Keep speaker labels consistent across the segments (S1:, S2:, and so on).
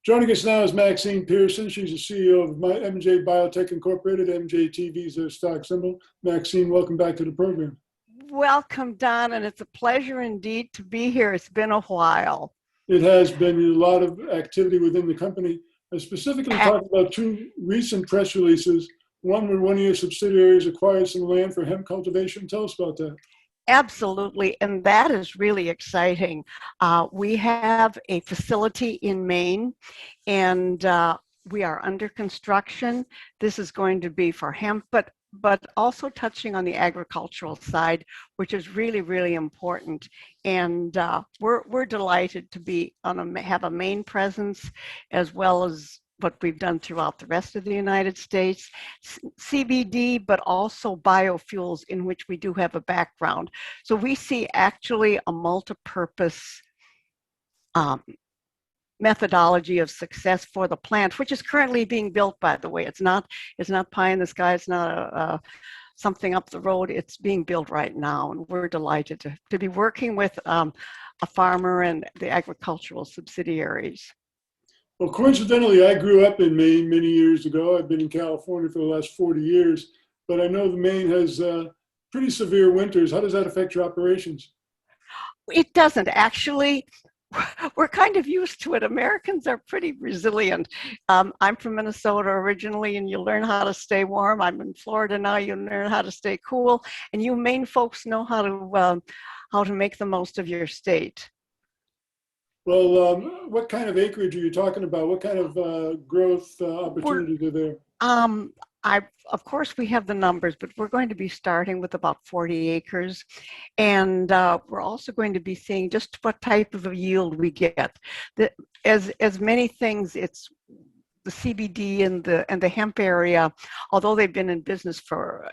S1: Joining us now is Maxine Pierson. She's the CEO of Biotech Incorporated. MJTV is their stock symbol. Maxine, welcome back to the program.
S2: Welcome, Don, and it's a pleasure indeed to be here. It's been a while.
S1: It has been a lot of activity within the company. I specifically talked about two recent press releases. One where one of your subsidiaries acquired some land for hemp cultivation. Tell us about that.
S2: Absolutely, and that is really exciting. We have a facility in Maine, and we are under construction. This is going to be for hemp, but also touching on the agricultural side, which is really, really important. And we're delighted to be have a Maine presence, as well as what we've done throughout the rest of the United States, CBD, but also biofuels, in which we do have a background. So we see actually a multi-purpose methodology of success for the plant, which is currently being built, by the way. It's not pie in the sky. It's not something up the road. It's being built right now, and we're delighted to be working with a farmer and the agricultural subsidiaries.
S1: Well, coincidentally, I grew up in Maine many years ago. I've been in California for the last 40 years, but I know the Maine has pretty severe winters. How does that affect your operations?
S2: It doesn't actually. We're kind of used to it. Americans are pretty resilient. I'm from Minnesota originally, and you learn how to stay warm. I'm in Florida now. You learn how to stay cool, and you Maine folks know how to make the most of your state.
S1: Well, what kind of acreage are you talking about? What kind of growth opportunities are there?
S2: Of course, we have the numbers, but we're going to be starting with about 40 acres. And we're also going to be seeing just what type of a yield we get. As many things, it's the CBD and the hemp area, although they've been in business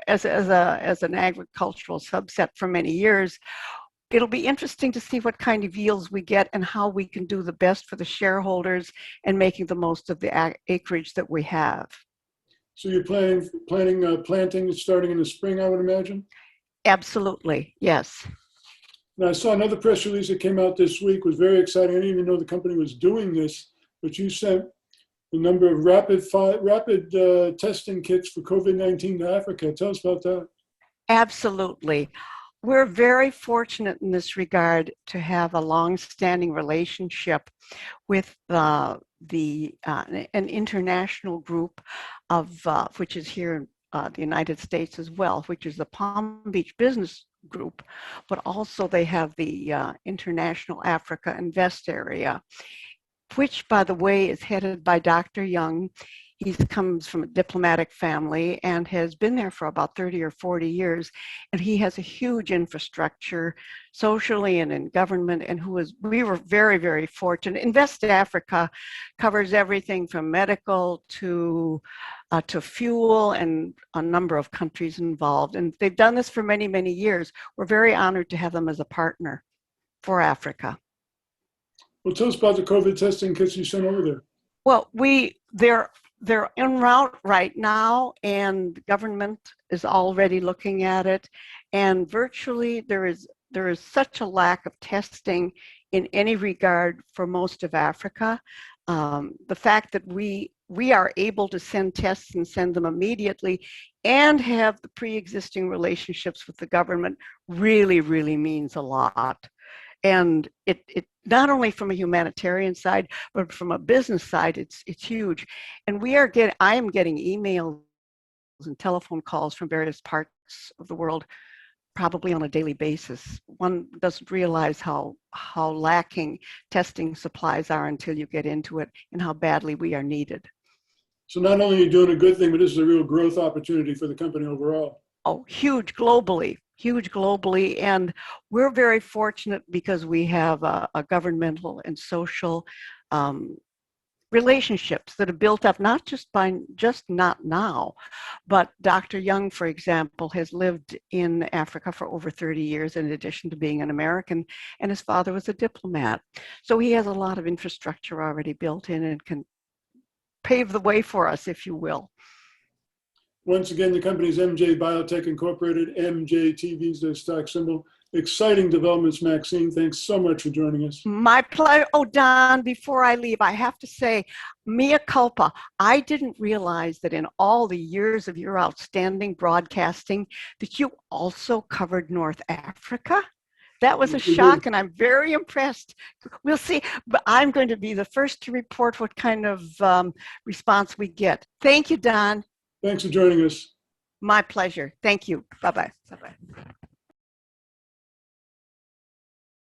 S2: as an agricultural subset for many years. It'll be interesting to see what kind of yields we get and how we can do the best for the shareholders and making the most of the acreage that we have.
S1: So you're planting starting in the spring, I would imagine?
S2: Absolutely, yes.
S1: Now, I saw another press release that came out this week. It was very exciting. I didn't even know the company was doing this, but you sent a number of rapid testing kits for COVID-19 to Africa. Tell us about that.
S2: Absolutely. We're very fortunate in this regard to have a long-standing relationship with an international group of which is here in the United States as well, which is the Palm Beach Business Group, but also they have the International Africa Invest Area, which, by the way, is headed by Dr. Young. He comes from a diplomatic family and has been there for about 30 or 40 years. And he has a huge infrastructure socially and in government, and we were very, very fortunate. Invest Africa covers everything from medical to fuel, and a number of countries involved. And they've done this for many, many years. We're very honored to have them as a partner for Africa.
S1: Well, tell us about the COVID testing kits you sent over there.
S2: Well, they're en route right now, and the government is already looking at it. And virtually, there is such a lack of testing in any regard for most of Africa. The fact that we are able to send tests and send them immediately and have the pre-existing relationships with the government really, really means a lot. And it not only from a humanitarian side, but from a business side, it's huge. And I am getting emails and telephone calls from various parts of the world, probably on a daily basis. One doesn't realize how lacking testing supplies are until you get into it, and how badly we are needed.
S1: So not only are you doing a good thing, but this is a real growth opportunity for the company overall.
S2: Oh, huge globally, and we're very fortunate because we have a governmental and social relationships that are built up not now, but Dr. Young, for example, has lived in Africa for over 30 years in addition to being an American, and his father was a diplomat. So he has a lot of infrastructure already built in and can pave the way for us, if you will.
S1: Once again, the company is MJ Biotech Incorporated. MJTV is their stock symbol. exciting developments, Maxine. Thanks so much for joining us.
S2: My pleasure. Oh, Don, before I leave, I have to say, mea culpa. I didn't realize that in all the years of your outstanding broadcasting, that you also covered North Africa. That was a shock, and I'm very impressed. We'll see. But I'm going to be the first to report what kind of response we get. Thank you, Don.
S1: Thanks for joining us.
S2: My pleasure. Thank you. Bye-bye. Bye-bye.